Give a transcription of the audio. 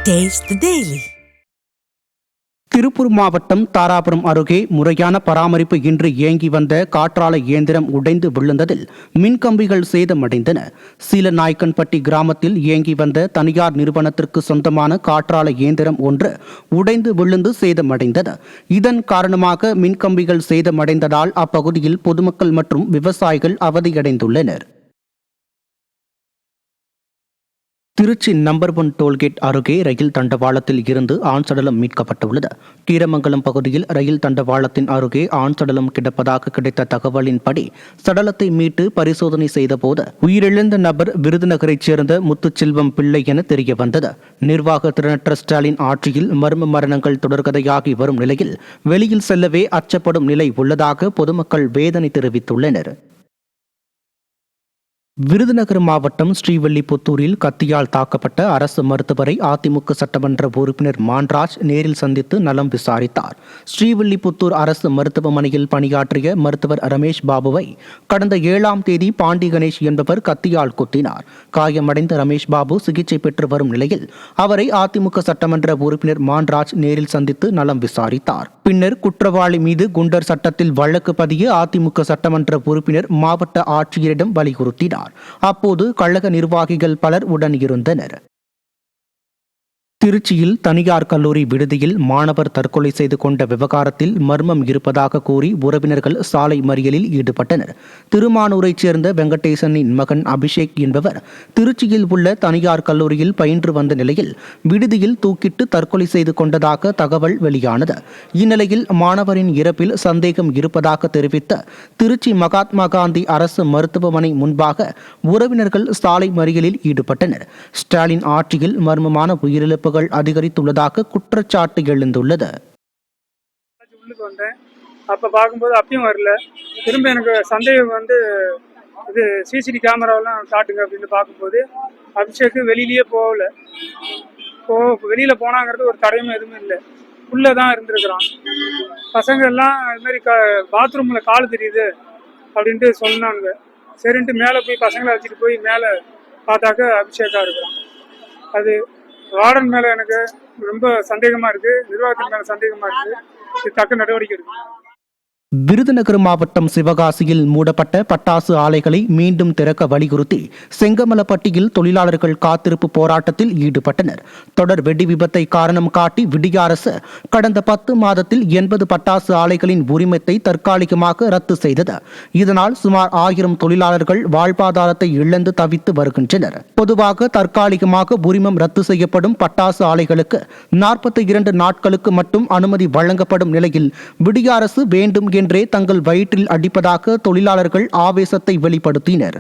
Taste the Daily. Tiruppur மாவட்டம் தாராபுரம் அருகே முறையான பராமரிப்பு இன்றி இயங்கி வந்த காற்றாலை இயந்திரம் உடைந்து விழுந்ததில் மின்கம்பிகள் சேதமடைந்தன. சீலநாயக்கன்பட்டி கிராமத்தில் இயங்கி வந்த தனியார் நிறுவனத்திற்கு சொந்தமான காற்றாலை இயந்திரம் ஒன்று உடைந்து விழுந்து சேதமடைந்தது. இதன் காரணமாக மின்கம்பிகள் சேதமடைந்ததால் அப்பகுதியில் பொதுமக்கள் மற்றும் விவசாயிகள் அவதியடைந்துள்ளனர். திருச்சி நம்பர் 1 டோல்கேட் அருகே ரயில் தண்டவாளத்தில் இருந்து ஆண் சடலம் மீட்கப்பட்டுள்ளது. கீரமங்கலம் பகுதியில் ரயில் தண்டவாளத்தின் அருகே ஆண் சடலம் கிடப்பதாக கிடைத்த தகவலின்படி சடலத்தை மீட்டு பரிசோதனை செய்தபோது உயிரிழந்த நபர் விருதுநகரைச் சேர்ந்த முத்துச்செல்வம் பிள்ளை என தெரியவந்தது. நிர்வாக திறனற்ற ஸ்டாலின் ஆட்சியில் மர்ம மரணங்கள் தொடர்கதையாகி வரும் நிலையில் வெளியில் செல்லவே அச்சப்படும் நிலை உள்ளதாக பொதுமக்கள் வேதனை தெரிவித்துள்ளனர். விருதுநகர் மாவட்டம் ஸ்ரீவில்லிபுத்தூரில் கத்தியால் தாக்கப்பட்ட அரசு மருத்துவரை அதிமுக சட்டமன்ற உறுப்பினர் மான்ராஜ் நேரில் சந்தித்து நலம் விசாரித்தார். ஸ்ரீவில்லிபுத்தூர் அரசு மருத்துவமனையில் பணியாற்றிய மருத்துவர் ரமேஷ் பாபுவை கடந்த 7ஆம் தேதி பாண்டி கணேஷ் என்பவர் கத்தியால் குத்தினார். காயமடைந்த ரமேஷ் பாபு சிகிச்சை பெற்று வரும் நிலையில் அவரை அதிமுக சட்டமன்ற உறுப்பினர் மான்ராஜ் நேரில் சந்தித்து நலம் விசாரித்தார். பின்னர் குற்றவாளி மீது குண்டர் சட்டத்தில் வழக்கு பதிய அதிமுக சட்டமன்ற உறுப்பினர் மாவட்ட ஆட்சியரிடம் வலியுறுத்தினார். அப்போது கழக நிர்வாகிகள் பலர் உடன் இருந்தனர். திருச்சியில் தனியார் கல்லூரி விடுதியில் மாணவர் தற்கொலை செய்து கொண்ட விவகாரத்தில் மர்மம் இருப்பதாக கூறி உறவினர்கள் சாலை மறியலில் ஈடுபட்டனர். திருமானூரைச் சேர்ந்த வெங்கடேசனின் மகன் அபிஷேக் என்பவர் திருச்சியில் உள்ள தனியார் கல்லூரியில் பயின்று வந்த நிலையில் விடுதியில் தூக்கிட்டு தற்கொலை செய்து கொண்டதாக தகவல் வெளியானது. இந்நிலையில் மாணவரின் இறப்பில் சந்தேகம் இருப்பதாக தெரிவித்த திருச்சி மகாத்மா காந்தி அரசு மருத்துவமனை முன்பாக உறவினர்கள் சாலை மறியலில் ஈடுபட்டனர். ஸ்டாலின் ஆட்சியில் மர்மமான உயிரிழப்பு அதிகரித்துள்ளதாக குற்றச்சாட்டு எழுந்துள்ளது. அப்ப பார்க்கும்போது அப்பயும் வரல. திரும்ப எனக்கு சந்தேகம் இது சிசிடி கேமராவெல்லாம் காட்டுங்க அப்படின்னு பார்க்கும்போது அபிஷேக் வெளியிலேயே போகல. வெளியில போனாங்கிறது ஒரு தடையும் எதுவுமே இல்லை. உள்ளதான் இருந்திருக்கிறான். பசங்க எல்லாம் இது மாதிரி பாத்ரூம்ல கால் தெரியுது அப்படின்ட்டு சொன்னாங்க. சரின்ட்டு மேலே போய் பசங்களை வச்சுட்டு போய் மேலே பார்த்தாக்க அபிஷேக்கா இருக்கிறான். அது வார்டன் மேல எனக்கு ரொம்ப சந்தேகமா இருக்கு. நிர்வாகத்தின் மேல சந்தேகமா இருக்கு. இது தக்க நடவடிக்கை எடுக்கும். விருதுநகர் மாவட்டம் சிவகாசியில் மூடப்பட்ட பட்டாசு ஆலைகளை மீண்டும் திறக்க வலியுறுத்தி செங்கமலப்பட்டியில் தொழிலாளர்கள் காத்திருப்பு போராட்டத்தில் ஈடுபட்டனர். தொடர் வெடி விபத்தை காரணம் காட்டி விடிய அரசு கடந்த 10 மாதத்தில் 80 பட்டாசு ஆலைகளின் உரிமத்தை தற்காலிகமாக ரத்து செய்தது. இதனால் சுமார் 1000 தொழிலாளர்கள் வாழ்வாதாரத்தை இழந்து தவித்து வருகின்றனர். பொதுவாக தற்காலிகமாக உரிமம் ரத்து செய்யப்படும் பட்டாசு ஆலைகளுக்கு 42 நாட்களுக்கு மட்டும் அனுமதி வழங்கப்படும் நிலையில் விடிய அரசு வேண்டும் என்றே தங்கள் வயிற்றில் அடிப்பதாக தொழிலாளர்கள் ஆவேசத்தை வெளிப்படுத்தினர்.